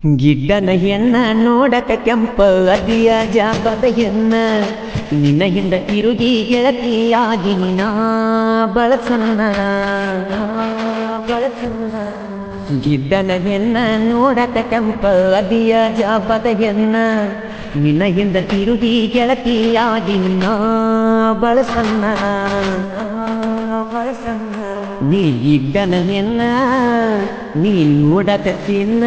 ಗಿಡ್ಡನ ಹೆಣ್ಣ ನೋಡಕ ಕೆಂಪ ಅದಿಯ ಜಾಪದ ಹೆಣ್ಣ ನಿನ್ನ ಹಿಂದ ತಿರುಗಿ ಗೆಳತಿಯಾಗಿ ನಾ ಬಳಸನ್ನ ಗಿಡ್ಡನ ಹೆಣ್ಣ ನೋಡಕ ಕೆಂಪ ಅದಿಯ ಜಾಪದ ಹೆಣ್ಣ ನಿನ್ನ ಹಿಂದ ತಿರುಗಿ ಗೆಳತಿಯಾಗಿ ನಾ ಬಳಸನ್ನ ನೀ ಗಿಡ್ಡನ ಹೆಣ್ಣ ನೀ ನೋಡಕ ತಿನ್ನ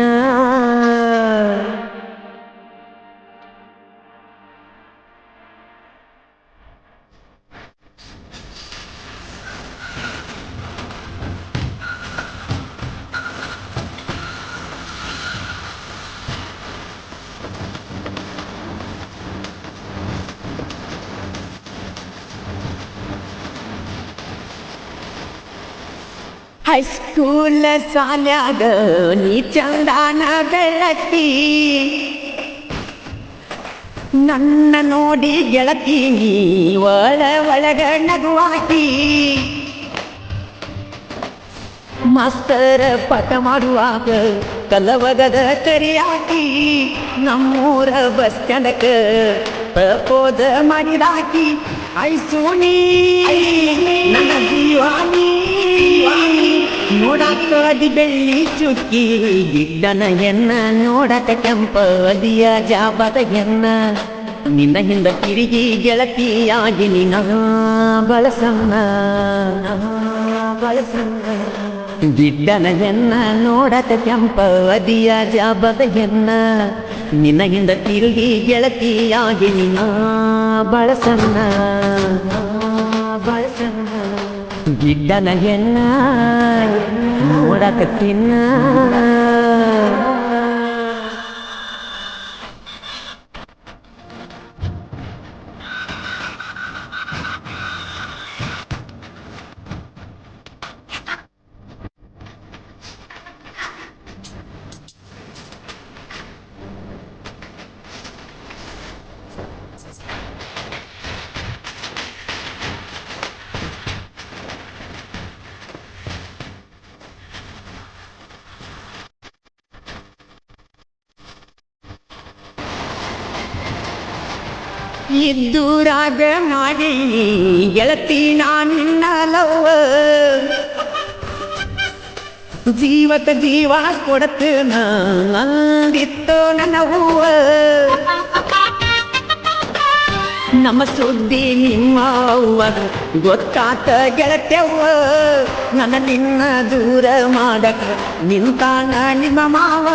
ಹೈಸ್ಕೂಲ್ ಸಾಲ್ಯಾಗ ನೀ ಚಂದಾನ ಬೆಳಕಿ ನನ್ನ ನೋಡಿ ಗೆಳತಿ ನೀ ಒಳಗ ನಗುವಾಕಿ ಮಾಸ್ತರ ಪಾಠ ಮಾಡುವಾಗ ಕಲವಗದ ಕರಿಯಾಕಿ ನಮ್ಮೂರ ಬಸ್ ಸ್ಟ್ಯಾಂಡಕ ಪ್ರಪೋದ ಮಾಡಿದಾಕಿ ಐಸೋನಿ ನನ್ನ ಜೀವಾನಿ ನೋಡಾಕ ಅದಿ ಬೆಳ್ಳಿ ಚುಕ್ಕಿ ಗಿಡ್ಡನ ಹೆಣ್ಣ ನೋಡಕ ಕೆಂಪ ಅದಿಯ ಜಾಬದ ಹೆಣ್ಣ ನಿನ್ನ ಹಿಂದ ತಿರುಗಿ ಗೆಳತಿಯಾಗಿ ನಿನ್ನ ಬಳಸನ್ನ ಗಿಡ್ಡನ ಹೆಣ್ಣ ನೋಡಕ ಕೆಂಪ ಅದಿಯ ಜಾಬದ ಹೆಣ್ಣ ನಿನ್ನ ಹಿಂದ ತಿರುಗಿ ಗೆಳತಿಯಾಗಿ ನಿನ್ನ ಬಳಸನ್ನ ಗಿಡ್ಡನ ಹೆಣ್ಣ ನೋಡಕ ತಿನ್ನ ಇದ್ದೂರಾಗ ಮಾಡಿ ಗೆಳತಿ ನಿನ್ನ ಲವ್ವ ಜೀವಕ ಜೀವ ಕೊಡತನ ಅಂದಿತ್ತು ನನ್ನ ಹೂವ ನಮ್ಮ ಸುದ್ದಿ ನಿಮ್ಮ ಅವ್ವ ಗೊತ್ತಾತ ಗೆಳತ್ಯವ್ವ ನನ್ನ ನಿನ್ನ ದೂರ ಮಾಡಕ ನಿಂತಾನ ನಿಮ್ಮ ಮಾವ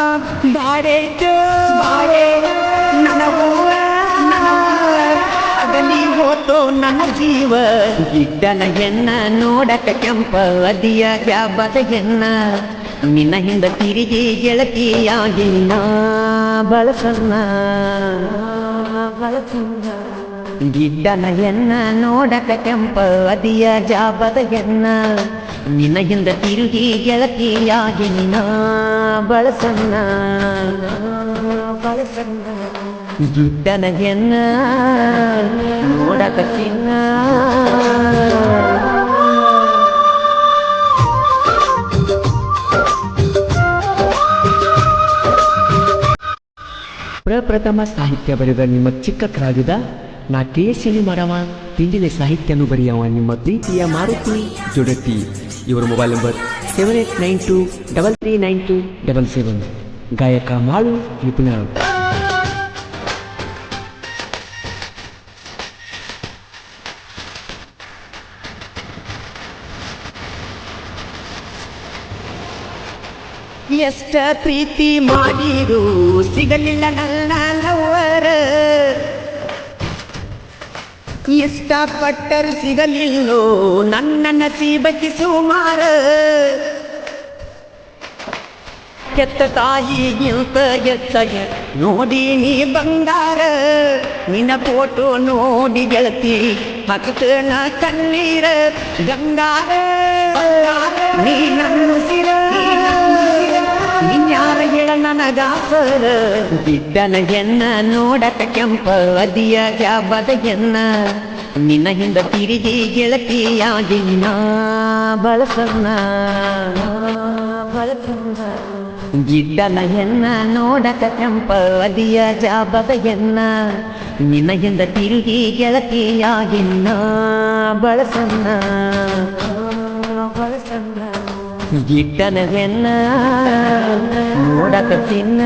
ಬಾರೇತು ನನ್ನ ಹೂವ ಅಗಲಿ ಹೋತೋ ನನ್ನ ಜೀವ ಗಿಡ್ಡನ ಹೆಣ್ಣ ನೋಡಕ ಕೆಂಪ ಅದಿಯ ಜಾಬದ ಹೆಣ್ಣ ನಿನ್ನ ಹಿಂದ ತಿರುಗಿ ಗೆಳತಿಯಾಗಿ ನಾ ಬಳಸನ್ನ ಗಿಡ್ಡನ ಹೆಣ್ಣ ನೋಡಕ ಕೆಂಪ ಅದಿಯ ಜಾಬದ ಹೆಣ್ಣ ನಿನ್ನ ಹಿಂದ ತಿರುಗಿ ಗೆಳತಿಯಾಗಿ ನಾ ಬಳಸನ್ನ ಗಿಡ್ಡನ ಹೆಣ್ಣ ನೋಡಕ ತಿನ್ನ ಪ್ರಪ್ರಥಮ ಸಾಹಿತ್ಯ ಬರೆದ ನಿಮ್ಮ ಚಿಕ್ಕ ಕಲಾವಿದ ನಾ ಕೇಸರಿ ಮರವ ತಿಂಡಿಲೆ ಸಾಹಿತ್ಯನು ಬರೆಯವ ನಿಮ್ಮ ಪ್ರೀತಿಯ ಮಾರುತಿ ಜೊಡತಿ. ಇವರ ಮೊಬೈಲ್ ನಂಬರ್ 7892339277. ಗಾಯಕ ಮಾಳು ನಿಪುಣ. ಎಷ್ಟ ಪ್ರೀತಿ ಮಾಡಿರು ಸಿಗಲಿಲ್ಲ ನನ್ನ ಲವ್ವರ ಇಷ್ಟಪಟ್ಟರು ಸಿಗಲಿಲ್ಲೋ ನನ್ನ ನಸೀಬಕ್ಕೆ ಸುಮಾರ ಕೆತ್ತ ತಾಯಿಗಿಂತ ಎತ್ತಗೆ ನೋಡಿ ನೀ ಬಂಗಾರ ನಿನ್ನ ಫೋಟೋ ನೋಡಿ ಗೆಳತಿ ಹಾಕ್ತನ ಕಣ್ಣೀರ ಗಂಗಾರ ನೀ ನನ್ನ ಸಿರ ನಿನ್ಯಾರ ಹೇಳ ನನಗಾಸರ ಗಿಡ್ಡನ ಹೆಣ್ಣ ನೋಡಕ ಕೆಂಪ ಅದಿಯ ಜಾಬದ ಹೆಣ್ಣ ನಿನ್ನ ಹಿಂದ ತಿರುಗಿ ಗೆಳತಿಯಾಗಿ ನಾ ಬಳಸನ್ನ ಗಿಡ್ಡನ ಹೆಣ್ಣ ನೋಡಕ ಕೆಂಪ ಅದಿಯ ಜಾಬದ ಹೆಣ್ಣ ನಿನಗಿಂದ ತಿರುಗಿ ಗೆಳತಿಯಾಗಿನ್ನ ಬಳಸನ್ನ ಗಿಡ್ಡನ ಹೆಣ್ಣ ನೋಡಕ ತಿನ್ನ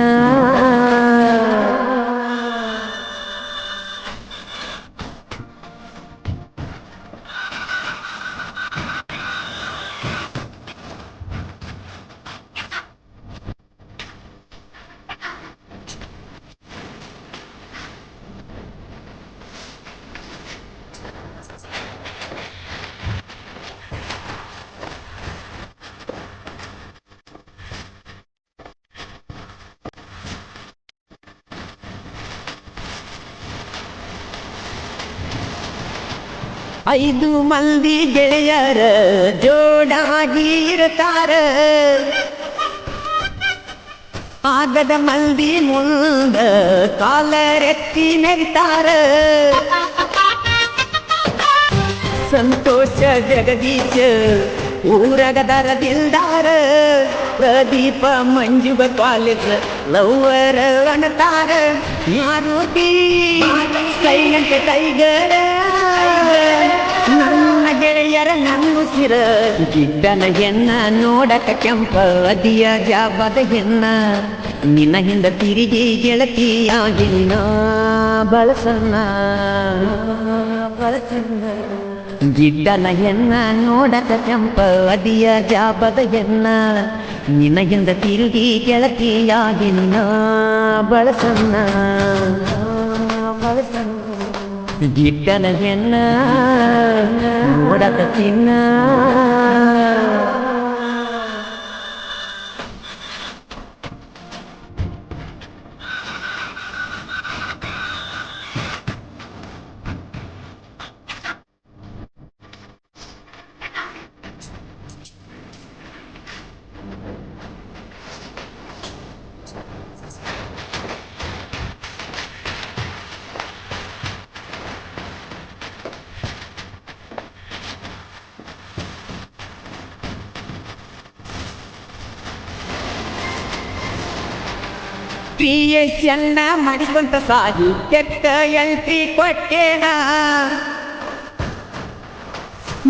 ಐದು ಮಂದಿ ಗೆಳೆಯರ ಜೋಡಾಗಿ ಇರ್ತಾರ ಆಗದ ಮಂದಿ ಮುಂದ ಕಾಲರೆತ್ತಿ ಮೆರಿತಾರ ಸಂತೋಷ ಜಗದೀಶ ಊರಗದರ ದಿಲ್ದಾರ ಪ್ರದೀಪ ಮಂಜುಗ ಕಾಲೇಜ್ ಲವ್ವರ ಅಣತಾರ ಮಾರುತಿ ಸೈಲೆಂಟ್ ಟೈಗರ ನನ್ನ ಗೆಳೆಯರ ನನ್ನುಸಿರ ಗಿಡ್ಡನ ಹೆಣ್ಣ ನೋಡಕ ಕೆಂಪ ಅದಿಯ ಜಾಬದ ಹೆಣ್ಣ ನಿನ್ನ ಹಿಂದ ತಿರುಗಿ ಗೆಳತಿಯಾಗಿನ್ನ ಬಳಸನ್ನ ಗಿಡ್ಡನ ಹೆಣ್ಣ ನೋಡಕ ಕೆಂಪ ಅದಿಯ ಜಾಬದ ಹೆಣ್ಣ ನಿನ್ನ ಹಿಂದ ತಿರುಗಿ ಗೆಳತಿಯಾಗಿನ್ನ ಬಳಸನ್ನ ಗಿಡ್ಡನ ಹೆಣ್ಣ ನೋಡಕ ಚಿನ್ನ PHನ್ನ ಮಾಡಿಕೊಂತ ಸಾಹಿತ್ಯಕ್ಕ ಎಂಟ್ರಿ ಕೊಟ್ಟೇನ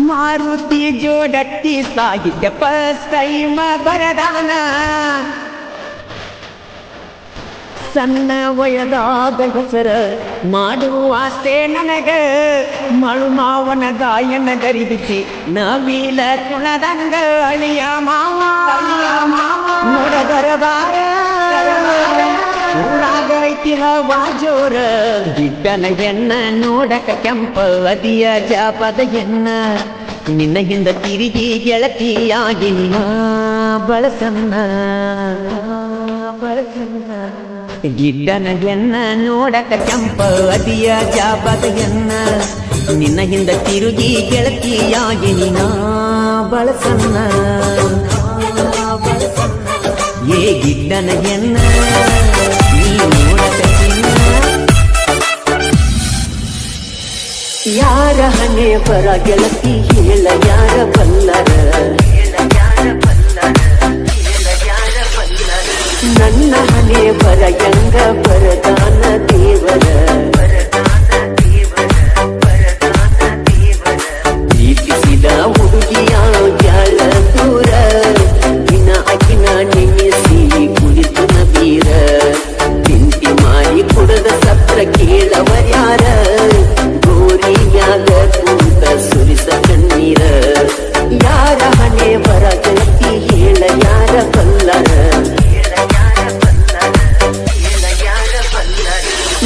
ಮಾರುತಿ ಜೋಡಟ್ಟಿ ಸಾಹಿತ್ಯ ಫಸ್ಟ್ ಟೈಮ್ ಬರದಾನ ಸಣ್ಣ ವಯದಾಗ ಹೆಸರ ಮಾಡುವ ಆಸೆ ನನಗ ಮಳು ಮಾವನ ಗಾಯನ ಗರಿಬಿಸಿ ನವೀಲ ಕುಣದಂಗ ಅಳಿಯ ಮಾವ ನೋಡದರದಾರ ಊರಾಗೈತಿನ ವಾಜೋರ ಗಿಡ್ಡನ ಹೆಣ್ಣ ನೋಡಕ ಕೆಂಪ ಅದಿಯ ಜಾಪದ ಹೆಣ್ಣ ನಿನ್ನ ಹಿಂದ ತಿರುಗಿ ಗೆಳತಿಯಾಗಿನ್ನ ಬಳಸನ್ನ ಗಿಡ್ಡನ ಹೆಣ್ಣ ನೋಡಕ ಕೆಂಪ ಅದಿಯ ಜಾಪದ ಹೆಣ್ಣ ನಿನ್ನ ಹಿಂದ ತಿರುಗಿ ಗೆಳತಿಯಾಗಿನ್ನ ಬಳಸನ್ನ ಏ ಗಿಡ್ಡನ ಹೆಣ್ಣ ಯಾರ ಹಣೆ ಬರ ಗೆಳತಿ ಹೇಳ ಯಾರ ಬಲ್ಲರ ನನ್ನ ಹಣೆ ಬರ ಎಂಗ ಬರದಾನ ದೇವರ ಪ್ರೀತಿಸಿದ ಹುಡುಗಿಯ ಜಾಳ ದೂರ ದಿನ ಅಕಿನ ನೆನೆಸಿ ಕುಳಿತು ನಬೀರ ತಿಂತಿ ಮಾಡಿ ಕುಡದ ಸತ್ರ ಕೇಳವರ್ಯಾರ ಗೋರಿಯಾಗ ಕೂತ ಸುರಿಸ ಕಣ್ಣೀರ ಯಾರ ಹಣೆ ಬರ ಗೆಳತಿ ಹೇಳ ಯಾರ ಬಲ್ಲರ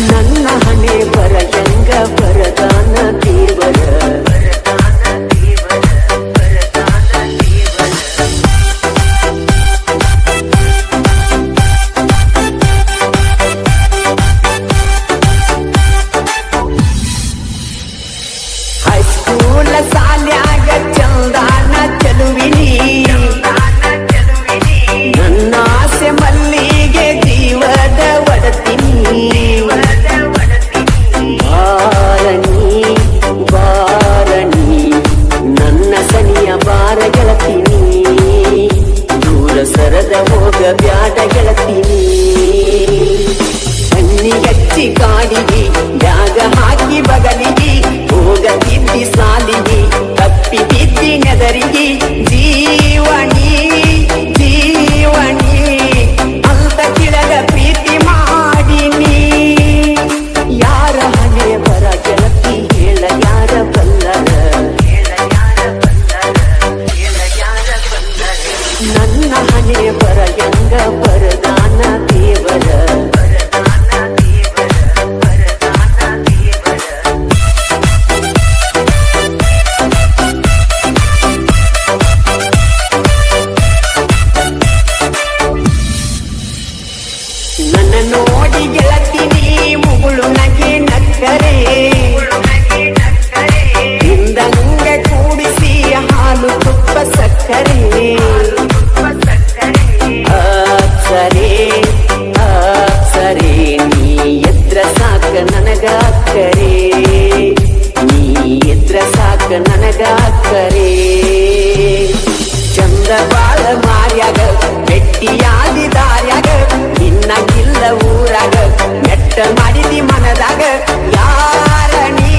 ನನ್ನ ಹಣೆ ನನ್ನ ನೋಡಿ ಗೆಳತಿನಿ ಮುಗುಳು ನಗೆ ನಕ್ಕರೆ ಹಿಂದಂಗ ಕೂಡಿಸಿ ಹಾಲು ತುಪ್ಪ ಸಕ್ಕರೆ ಅಪ್ಸರೆ ಅಪ್ಸರೆ ನೀ ಎದ್ರ ಸಾಕ ನನಗಾಕರೆ ನೀ ಎದ್ರ ಸಾಕ ನನಗಾಕರೆ ಚಂದ ಬಾಳ ಮಾರ್ಯಾಗ ಬೆಟ್ಟಿಯಾದಿ ದಾರ್ಯಾಗ ನಿನ್ನಗಿಲ್ಲ ಊರಾಗ ಮೆಟ್ಟ ಮಾಡಿದಿ ಮನದಾಗ ಯಾರಣಿ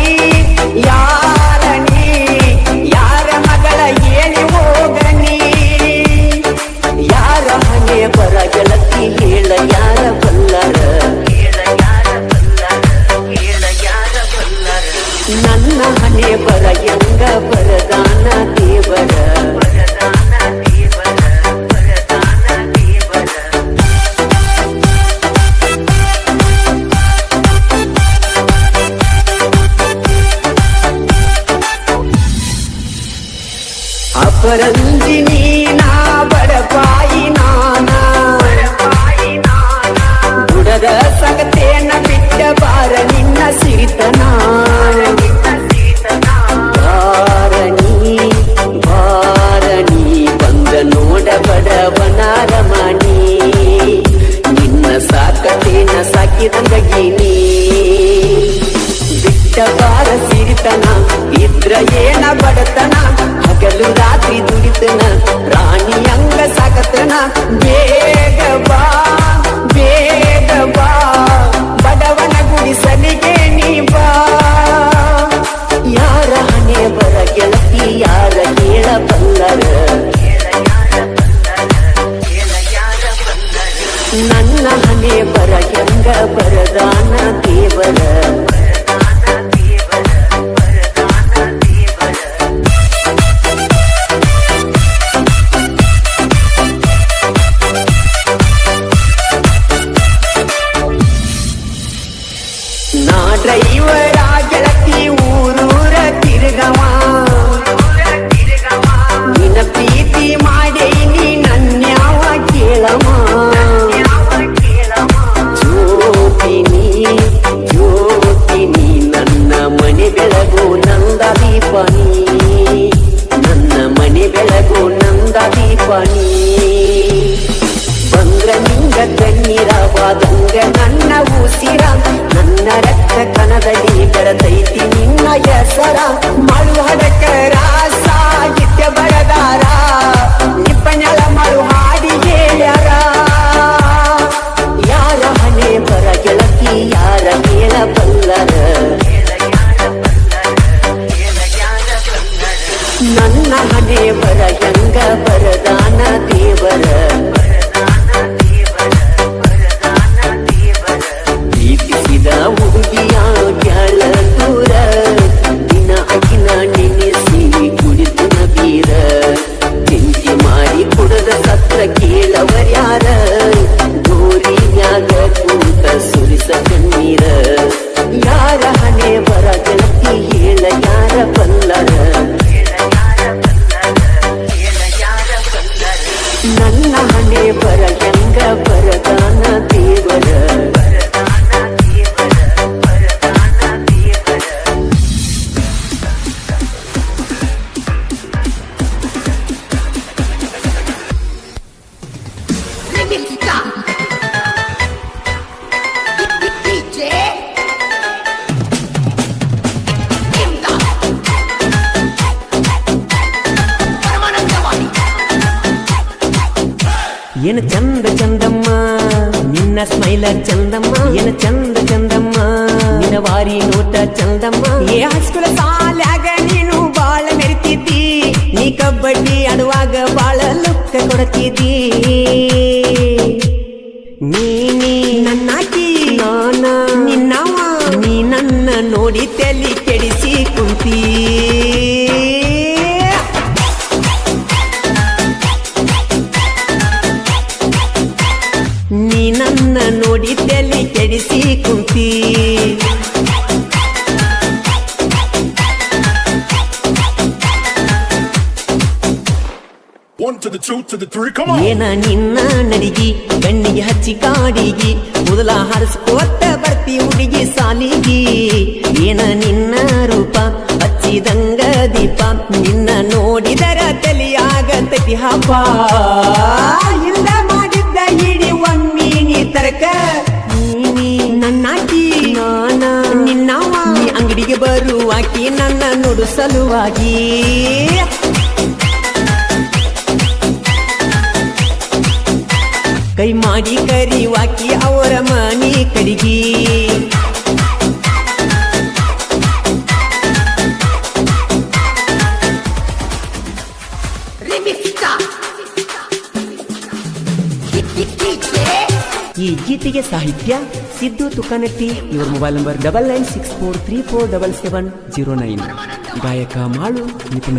ಯಾರಣಿ ಯಾರ ಮಗಳ ಏನಿ ಹೋಗನಿ ಯಾರ ಹಣೆ ಬರ ಗೆಳತಿ ಹೇಳ ಯಾರ ಬಲ್ಲರ ನನ್ನ ಹಣೆ ಬರ ಎಂಗ ಬರದಾನ ದೇವರ ಅಪರಂಜಿನಿ ನಾ ಬಡಪಾಯಿ ನಾನ ಗುಡದ ಸಗತೇನ ಬಿಟ್ಟ ಬಾರ ನಿನ್ನ ಸಿರಿತನ ಬಾರಣಿ ಬಾರಣಿ ಬಂದ ನೋಡ ಬಡವನ ರಮಣಿ ನಿನ್ನ ಸಾಕತೇನ ಸಾಕಿದಂಗೀನಿ ಬಿಟ್ಟ ಬಾರ ಸಿರಿತನ ಇದ್ರ ಏನ ಬಡತನ ಹಗಲು ರಾತ್ರಿ ದುಡಿತನ ರಾಣಿ ಅಂಗ ಸಾಕತನ ಬೇಗ ಬಾ ಬೇಗ ಬಾ ಬಡವನ ಗುಡಿಸಲಿಗೆ ನೀ ಬಾ ಯಾರ ಹಣೆ ಬರ ಗೆಳತಿ ಯಾರ ಕೇಳ ಬಲ್ಲರ ನನ್ನ ಹಣೆ ಬರ ಎಂಗ ಬರದಾನ ದೇವರ ನಾ ಡ್ರೈವರ ಗೆಳತಿ ಊರೂರ ತಿರುಗವ ನಿನ್ನ ಪ್ರೀತಿ ಮಾಡೇನಿ ನನ್ಯಾವ ಕೇಳವ ಜ್ಯೋತಿನಿ ಜ್ಯೋತಿನಿ ನನ್ನ ಮನೆ ಬೆಳಗು ನಂದ ದೀಪನಿ ನನ್ನ ಮನೆ ಬೆಳಗು ನಂದ ದೀಪನಿ ಬಂದ್ರ ನಿಂಗ ಕಣ್ಣೀರವಾದಂಗ ನನ್ನ ಉಸಿರ ನನ್ನ ರಕ್ತ ಕಣದಲ್ಲಿ ಬೆಳೆದೈತಿ ನಿನ್ನ ಹೆಸರ ಮಳು ಹಡಕರ ಸಾಹಿತ್ಯ ಬರದಾರ ನಿಪ್ಪನೆಳ ಮಳು ಹಾಡಿ ಹೇಳ್ಯಾರ ಯಾರ ಹಣೆ ಬರ ಗೆಳತಿ ಯಾರ ಕೇಳ ಬಲ್ಲರ ನನ್ನ ಹಣೆ ಬರ ಎಂಗ ಬರದಾನ ದೇವರ ಪ್ರೀತಿಸಿದ ಹುಡುಗಿಯ ಗ್ಯಾಳ ದೂರ ದಿನ ಅಗಿನ ನೆನೆಸಿ ಕುಡಿತನ ಬೀರ ಚಿಂತೆ ಮಾಡಿ ಕುಡದ ಸತ್ರ ಕೇಳವರ್ಯಾರ ಗೋರಿನ್ಯಾಗ ಕೂತ ಸುರಿಸ ಕಣ್ಣೀರ ಯಾರ ಹಣೆ ಬರ ಗೆಳತಿ ಹೇಳ ಯಾರ ಬಲ್ಲರ ನನ್ನ ಹಣೆ ಬರ ಎಂಗ ಬರದಾನ ದೇವರ ಏನ ಚಂದ ಚಂದಮ್ಮ ನಿನ್ನ ಸ್ಮೈಲ ಚಂದಮ್ಮ ಏನ ಚಂದ ಚಂದಮ್ಮ ನಿನ್ನ ವಾರಿ ನೋಟ ಚಂದಮ್ಮ ಏ ಹೈಸ್ಕೂಲ ಸಾಲ್ಯಾಗ ನೀನು ಬಾಳ ಮೆರಿತಿದ್ದಿ ನೀ ಕಬಡ್ಡಿ ಆಡುವಾಗ ಬಾಳ ಲುಕ್ಕ ಕೊಡ್ತಿದ್ದಿ ನೀ ನನ್ನಾಕಿ ನಾನ ನಿನ್ನವ ನೀ ನನ್ನ ನೋಡಿ ತಲಿ ಕೆಡಿಸಿ ಕುಂತೀ ನೀ ನನ್ನ ನೋಡಿ ತಲೆ ಕೆಡಿಸಿ ಕುಂತಿ One to the two to the 3, come on. ಏನ ನಿನ್ನ ನಡಿಗಿ ಕಣ್ಣಿಗೆ ಹಚ್ಚಿ ಕಾಡಿಗಿ ಮೊದಲ ಹಾರಿಸ್ಕೋತ ಬರ್ತಿ ಹುಡುಗಿ ಸಾಲಿಗಿ ಏನ ನಿನ್ನ ರೂಪ ಹಚ್ಚಿದಂಗ ದೀಪ ನಿನ್ನ ನೋಡಿದರ ತಲಿಯಾಗತತಿ ಹಬ್ಬ ಇಲ್ಲ ಮಾಡಿದ್ದ ಇಡಿ ಒಮ್ಮಿನಿ ತರಕ ನೀ ನನ್ನಾಕಿ ನಾನ ನಿನ್ನವ ನೀ ಅಂಗಡಿಗೆ ಬರುವಾಕಿ ನನ್ನ ನೋಡು ಸಲುವಾಗಿ ಕೈ ಮಾಡಿ ಕರಿವಾಕಿ ಅವರ ಮನಿ ಕಡಿಗಿ ಈ ಗೀತೆಗೆ ಸಾಹಿತ್ಯ ಸಿದ್ದು ತುಕಾನಟ್ಟಿ. ಇವರ ಮೊಬೈಲ್ ನಂಬರ್ 9964347709. ಗಾಯಕ ಮಾಳು ನಿಪುಣ.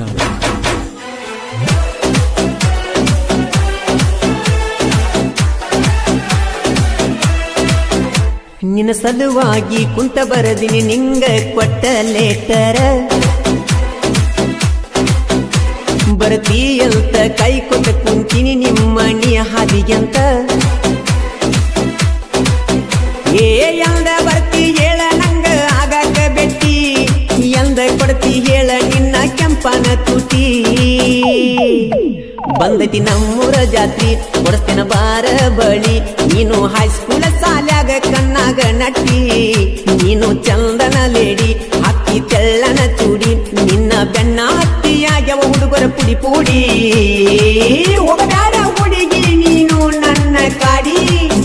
ನಿನ್ನ ಸಲುವಾಗಿ ಕುಂತ ಬರದಿನಿ ನಿಂಗ ಕೊಟ್ಟ ಲೇಟರ ಬರ್ತೀಯಂತ ಕೈ ಕೊಟ್ಟ ಕುಂತೀನಿ ನಿಮ್ಮನಿ ಹಾದಿಗೆಂತ ಎಂದ ಬರ್ತಿ ಹೇಳ ನಂಗ ಆಗಾಕ ಬೆಟ್ಟಿ ಎಂದ ಕೊಡ್ತಿ ಹೇಳ ನಿನ್ನ ಕೆಂಪನ ತುಟಿ ಬಂದೈತಿ ನಮ್ಮೂರ ಜಾತ್ರಿ ಕೊಡಸ್ತೇನ ಬಾರ ಬಳಿ ನೀನು ಹೈಸ್ಕೂಲ ಸಾಲ್ಯಾಗ ಕಣ್ಣಾಗ ನಟ್ಟಿ ನೀನು ಚಂದನ ಲೇಡಿ ಹಾಕಿ ತೆಳ್ಳನ ಚೂಡಿ ನಿನ್ನ ಬೆನ್ನ ಹತ್ತಿಯಾಗ್ಯವ ಹುಡುಗರ ಪುಡಿ ಪುಡಿ ಒಗದಾಡ ಹುಡುಗಿ ನೀನು ನನ್ನ ಕಾಡಿ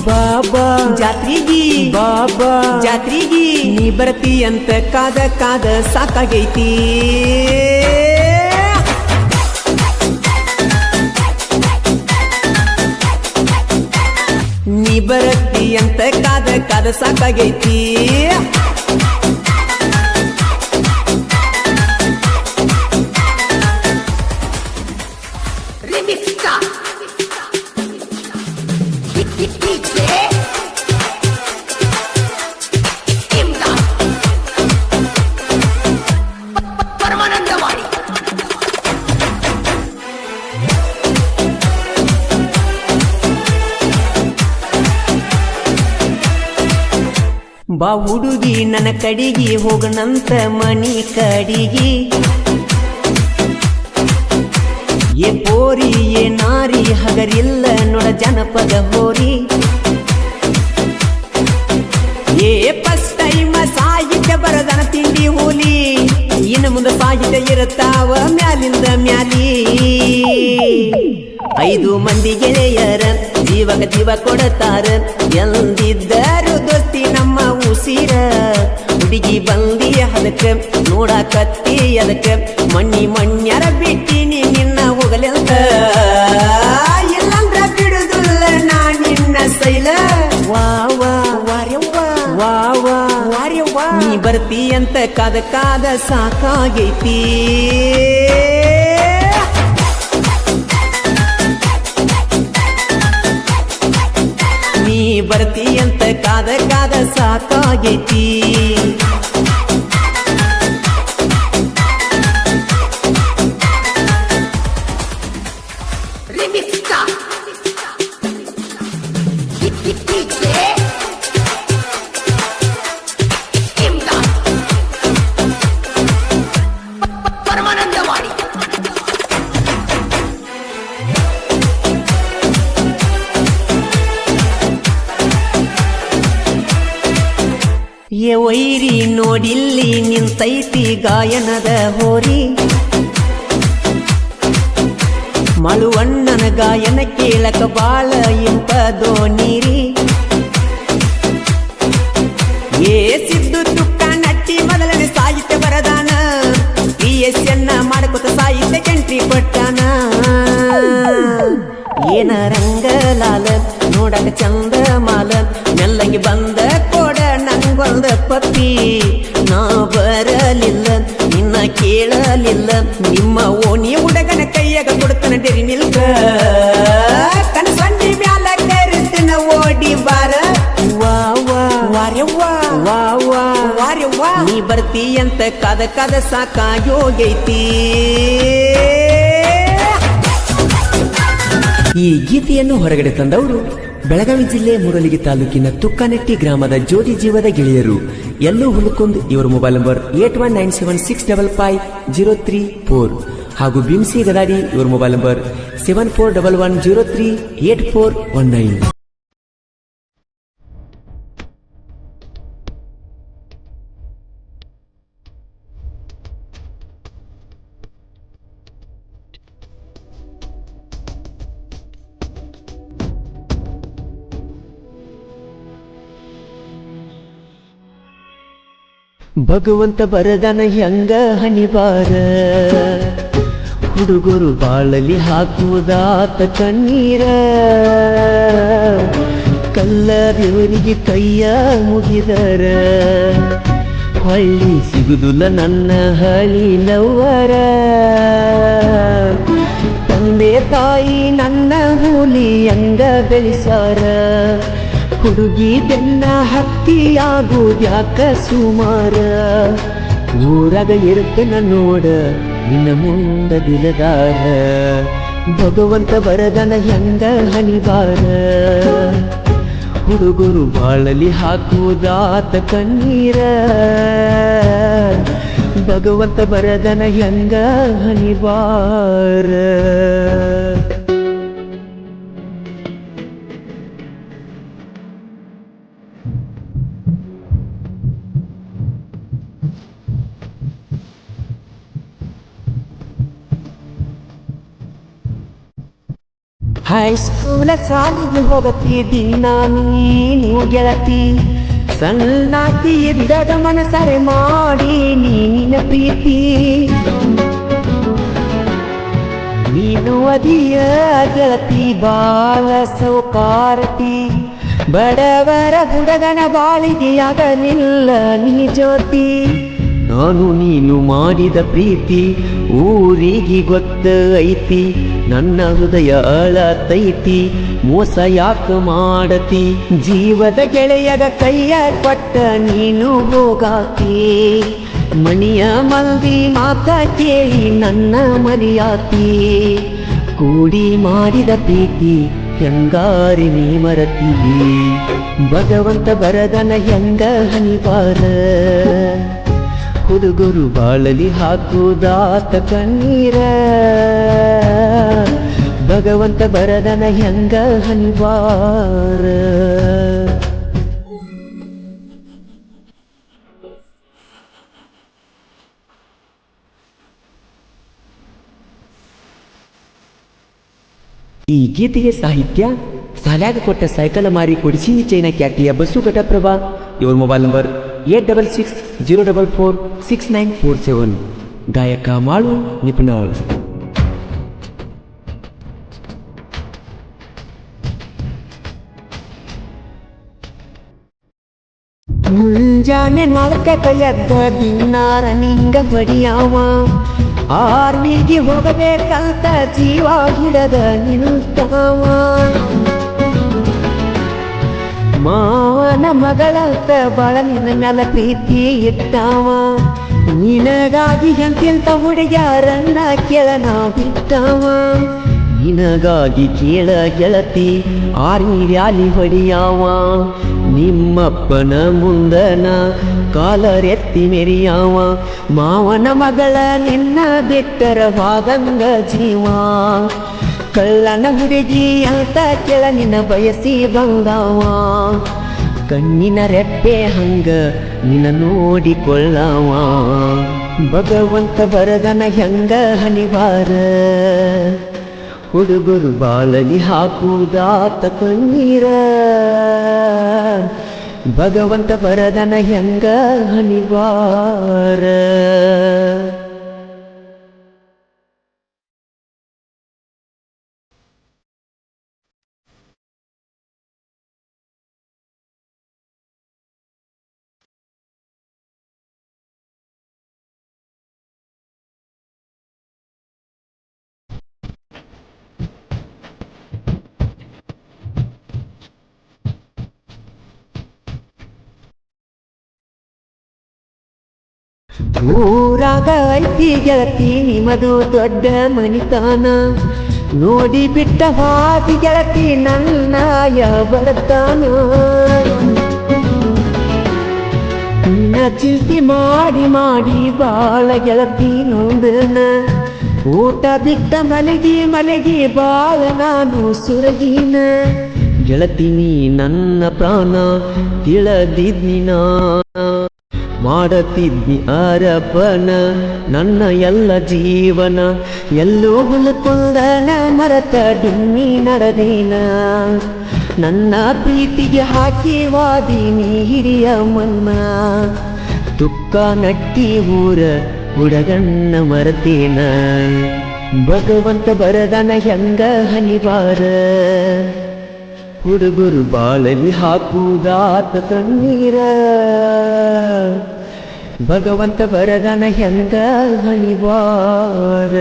ಬಾಬಾ ಜಾತ್ರಿಗಿ ಬಾಬಾ ಜಾತ್ರಿಗಿ ನೀ ಬರ್ತಿ ಅಂತ ಕಾದ ಕಾದ ಸಾಕಾಗೈತಿ ನೀ ಬರತ್ತಿ ಅಂತ ಕಾದ ಕಾದ ಸಾಕಾಗೈತಿ ಬಾ ಹುಡುಗಿ ನನ್ನ ಕಡಿಗಿ ಹೋಗನಂತ ಮನಿ ಕಡಿಗಿ ಏ ಪೋರಿ ಏ ನಾರಿ ಹಗರಿಲ್ಲ ನೋಡ ಜನಪದ ಹೋರಿ ಏ ಫಸ್ಟ್ ಟೈಮ್ ಸಾಹಿತ್ಯ ಬರದನ ತಿಂಡಿ ಹೋಲಿ ಇನ್ನು ಮುಂದೆ ಸಾಹಿತ್ಯ ಇರುತ್ತಾವ ಮ್ಯಾಲಿಂದ ಮ್ಯಾಲಿ 5 ಮಂದಿ ಗೆಳೆಯರ ಜೀವಕ ಜೀವ ಕೊಡತಾರ ಎಂದಿದ್ದರು ದೋಸ್ತಿ ನಮ್ಮ ಉಸಿರ ಹುಡುಗಿ ಬಂದಿ ಅದಕ್ಕ ನೋಡಕತ್ತಿ ಅದಕ್ಕ ಮಣ್ಣಿ ಮಣ್ಯರ ಬಿಟ್ಟಿನಿ ನಿನ್ನ ಹೋಗಲೆಂತ ಎಲ್ಲಂದ್ರ ಬಿಡುದಿಲ್ಲ ನಾ ನಿನ್ನ ಸೈಲ ವಾವಾ ವಾರ್ಯವ್ವ ವಾವಾ ವಾರ್ಯವ್ವ ನೀ ಬರ್ತಿ ಅಂತ ಕಾದ ಕಾದ ಸಾಕಾಗೈತಿ ನೀ ಬರ್ತಿ ಅಂತ ಕಾದ ಕಾದ ಸಾಕಾಗೈತಿ ಏ ವೈರಿ ನೋಡಿಲ್ಲಿ ನಿಂತೈತಿ ಗಾಯನದ ಹೋರಿ ಮಳುವಣ್ಣನ ಗಾಯನ ಕೇಳಕ ಬಾಳ ಇಂಪದೋ ನೀರಿ ಏ ಸಿದ್ದು ತುಕ್ಕ ನಟ್ಟಿ ಮೊದಲನೇ ಸಾಹಿತ್ಯ ಬರದಾನ PSN ಮಾಡ್ಕೊತ ಸಾಹಿತ್ಯ ಎಂಟ್ರಿ ಕೊಟ್ಟಾನ ಏನ ರಂಗಲಾಲ ನೋಡಕ ಚಂದ ಮಾಲ ಮೆಲ್ಲಂಗಿ ಬಂದ ಕೊಡ ನಂಗೊಂದ ಪಪ್ಪಿ ನಾ ಬರಲಿಲ್ಲ ನಿನ್ನ ಕೇಳಲಿಲ್ಲ ನಿಮ್ಮ ಓಣಿ ಹುಡುಗನ ಕೈಯಾಗ ಕೊಡ್ತಾನ ಡೆರಿ ಮಿಲ್ಕ ಕನಸಂಡಿ ಮ್ಯಾಲ ಕರಿತನ ಓಡಿ ಬಾರ ವಾವಾ ವಾರ್ಯವ್ವ ವಾವಾ ವಾರ್ಯವ್ವ ನೀ ಬರ್ತಿ ಅಂತ ಕಾದ ಕಾದ ಸಾಕಾಗಿ ಹೋಗೈತಿ ಈ ಗೀತೆಯನ್ನು ಹೊರಗಡೆ ತಂದವರು ಬೆಳಗಾವಿ ಜಿಲ್ಲೆ ಮೂಡಲಗಿ ತಾಲೂಕಿನ ತುಕ್ಕನಟ್ಟಿ ಗ್ರಾಮದ ಜ್ಯೋತಿ ಜೀವದ ಗೆಳೆಯರು ಎಲ್ಲೂ ಹುಲುಕುಂದ್. ಇವರ ಮೊಬೈಲ್ ನಂಬರ್ 81976034 ಹಾಗೂ ಬಿಮ್ಸಿ ಗದಾಡಿ ಇವರ ಮೊಬೈಲ್ ನಂಬರ್ 7411038419. ಭಗವಂತ ಬರದನ ಹೆಂಗ ಹನಿಬಾರ, ಹುಡುಗರು ಬಾಳಲಿ ಹಾಕುವುದಾತ ಕಣ್ಣೀರ, ಕಲ್ಲ ದೇವರಿಗೆ ಕೈಯ ಮುಗಿದರ, ಹೊಳ್ಳಿ ಸಿಗುದುಲ್ಲ ನನ್ನ ಹಳಿನವರ, ತಂದೆ ತಾಯಿ ನನ್ನ ಹುಲಿ ಹಂಗ ಬೆಳೆಸಾರ, ಹುಡುಗಿ ಬೆನ್ನ ಹತ್ತಿಯಾಗುದ್ಯಾಕ ಸುಮಾರ, ಊರಾಗ ಇರ್ತನ ನೋಡ ನಿನ್ನ ಮುಂದ ದಿಲದಾರ, ಭಗವಂತ ಬರದನ ಹೆಂಗ ಹನಿಬಾರ, ಹುಡುಗರು ಬಾಳಲಿ ಹಾಕುವುದಾತ ಕಣ್ಣೀರ, ಭಗವಂತ ಬರದನ ಹೆಂಗ ಹನಿಬಾರ. ಹೈಸ್ಕೂಲ ಸಾಲಿಗೆ ಹೋಗತ್ತಿದ್ದಿ ನೀನು ಗೆಳತಿ, ಸಣ್ಣಾಕಿ ಇದ್ದಾಗ ಮನಸರೆ ಮಾಡಿ ನೀನ ಪ್ರೀತಿ, ನೀನು ಅದಿಯ ಗೆಳತಿ ಬಾಳ ಸೌಕಾರತಿ, ಬಡವರ ಹುಡುಗನ ಬಾಳಿಗೆಯಾಗಲಿಲ್ಲ ನೀ ಜ್ಯೋತಿ, ನಾನು ನೀನು ಮಾಡಿದ ಪ್ರೀತಿ ಊರಿಗೆ ಗೊತ್ತ ಐತಿ, ನನ್ನ ಹೃದಯ ಅಳತೈತಿ ಮೋಸ ಯಾಕ ಮಾಡತಿ, ಜೀವದ ಗೆಳೆಯದ ಕೈಯ ಕೊಟ್ಟ ನೀನು ಹೋಗಾತಿ, ಮಣಿಯ ಮಂದಿ ಮಾತ ಕೇಳಿ ನನ್ನ ಮರಿಯಾತಿ, ಕೂಡಿ ಮಾಡಿದ ಪ್ರೀತಿ ಹೆಂಗಾರಿ ನೀ ಮರತಿ, ಭಗವಂತ ಬರದನ ಹೆಂಗ ಹನಿಬಾರ, ಹುಡುಗರು ಬಾಳಲಿ ಹಾಕುದಾತ ಕಣ್ಣೀರ, ಭಗವಂತ ಬರದನ ಹೆಂಗ ಹನಿಬಾರ. ಈ ಗೀತೆಗೆ ಸಾಹಿತ್ಯ ಸಾಲ್ಯಾಗ ಕೊಟ್ಟ ಸೈಕಲ್ ಮಾರಿ ಕೊಡಿಸಿ ಚೈನ ಕ್ಯಾಟಿಯ ಬಸ್ಸು ಘಟಪ್ರಭಾ. ಇವರ ಮೊಬೈಲ್ ನಂಬರ್ 8660446947. ಗಾಯಕ ಮಾಳು ನಿಪುಣಾಳ್. ಮುಂಜಾನೆ 4 ಎದ್ದ ದಿನಾರ ನಿಂಗ ಬಡಿಯಾವ, ಆರ್ಮಿಗೆ ಹೋಗಬೇಕಂತ ಜೀವ ಹಿಡದ ನಿಂತಾವ, ಮಾವನ ಮಗಳಂತ ಬಾಳ ನಿನ್ನ ಮ್ಯಾಲ ಪ್ರೀತಿ ಇಟ್ಟಾವ, ನಿನಗಾಗಿ ಎಂತೆಂತ ಹುಡುಗ್ಯಾರನ್ನ ಕೆಳನ ಬಿಟ್ಟಾವ, ನಿನಗಾಗಿ ಕೇಳ ಗೆಳತಿ ಆರ್ಮಿ ರ್ಯಾಲಿ ಹೊಡಿಯಾವ, ನಿಮ್ಮಪ್ಪನ ಮುಂದನ ಕಾಲರೆತ್ತಿ ಮೆರಿಯಾವ, ಮಾವನ ಮಗಳ ನಿನ್ನ ಬಿಟ್ಟರ ವಾದಂಗ ಜೀವ, ಕಳ್ಳನ ಹುಡುಗಿ ಅಂತ ಕೆಳ ನಿನ್ನ ಬಯಸಿ ಬಂದವ, ಕಣ್ಣಿನ ರೆಪ್ಪೆ ಹಂಗ ನಿನ್ನ ನೋಡಿಕೊಳ್ಳವ, ಭಗವಂತ ಬರದನ ಹೆಂಗ ಹನಿಬಾರ, ಹುಡುಗರು ಬಾಳಲಿ ಹಾಕುದಾತ ಕಣ್ಣೀರ, ಭಗವಂತ ಬರದನ ಹೆಂಗ ಹನಿಬಾರ. ಊರಾಗ ಐತಿ ಗೆಳತಿ ನಿಮ್ಮದು ದೊಡ್ಡ ಮನಿತಾನ, ನೋಡಿ ಬಿಟ್ಟ ಹಾದಿ ಗೆಳತಿ ನನ್ನಯ ಬಡತಾನ ನಿನ್ನ ಚಿಂತೆ ಮಾಡಿ ಮಾಡಿ ಬಾಳ ಗೆಳತಿ ನೋಡನ ಊಟ ಬಿಟ್ಟ ಮಲಗಿ ಬಾಳ ನಾನು ಸುರಗಿನ ಗೆಳತಿನಿ ನನ್ನ ಪ್ರಾಣ ತಿಳದಿದ್ನಿ ಮಾಡತಿದ್ನಿ ಅರಪನ ನನ್ನ ಎಲ್ಲ ಜೀವನ ಎಲ್ಲೋ ಹುಲ್ಕೊಂಡನ ಮರತ ಡುಮ್ಮಿ ನಡೆದೇನ ನನ್ನ ಪ್ರೀತಿಗೆ ಹಾಕಿ ವಾದಿನಿ ಹಿರಿಯ ಮನ್ನ ತುಕ್ಕ ನಟ್ಟಿ ಊರ ಹುಡಗಣ್ಣ ಮರತೇನ ಭಗವಂತ ಬರದನ ಹೆಂಗ ಹನಿವಾರ ಹುಡುಗರು ಬಾಳಲಿ ಹಾಕುದಾತ ಕಣ್ಣೀರ ಭಗವಂತ ಬರದನ ಹೆಂಗ ಹನಿವಾರ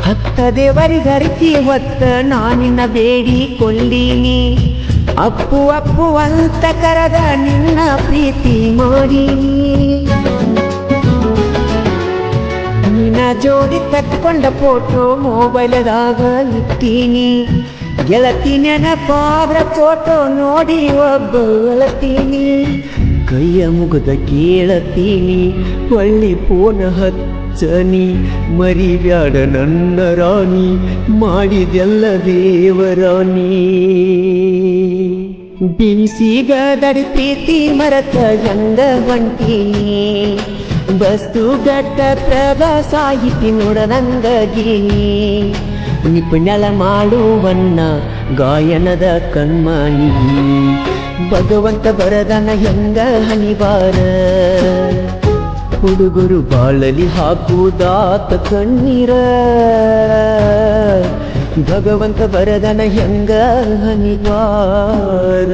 ಹತ್ತ ದೇವರಿಗರಿಸಿ ಹೊತ್ತ ನಾನಿನ್ನ ಬೇಡಿ ಕೊಳ್ಳೀನಿ ಅಪ್ಪು ಅಪ್ಪು ಅಂತ ಕರೆದ ನಿನ್ನ ಪ್ರೀತಿ ಮಾಡೀನಿ ನಿನ್ನ ಜೋಡಿ ತಕ್ಕೊಂಡ ಫೋಟೋ ಮೊಬೈಲದಾಗ ಇಟ್ಟೀನಿ ಗೆಳತಿ ನೆನಪಾದ್ರ ಫೋಟೋ ನೋಡಿ ಒಬ್ಬ ಗೆಳತೀನಿ ಕೈಯ ಮುಗದ ಕೇಳತೀನಿ ಒಳ್ಳಿ ಫೋನ ಹಚ್ಚನಿ ಮರಿಬ್ಯಾಡ ನನ್ನ ರಾಣಿ ಮಾಡಿದೆಲ್ಲ ದೇವರಾಣಿ ಬಿನಿಸಿಗದಡಿ ಪ್ರೀತಿ ಮರತ ಗಂಗ ಹೊಂಟೀನಿ ಬಸ್ತು ಗಟ್ಟ ಪ್ರವಾಸಾಯಿತಿ ನೋಡರಂಗೀನಿ ನಿಪುಣಲ ಮಾಡುವನ್ನ ಗಾಯನದ ಕಣ್ಮಾನಿ ಭಗವಂತ ಬರದನ ಹೆಂಗ ಹನಿವಾರ ಹುಡುಗರು ಬಾಳಲಿ ಹಾಕುದಾತ ಕಣ್ಣೀರ ಭಗವಂತ ಬರದನ ಹೆಂಗ ಹನಿವಾರ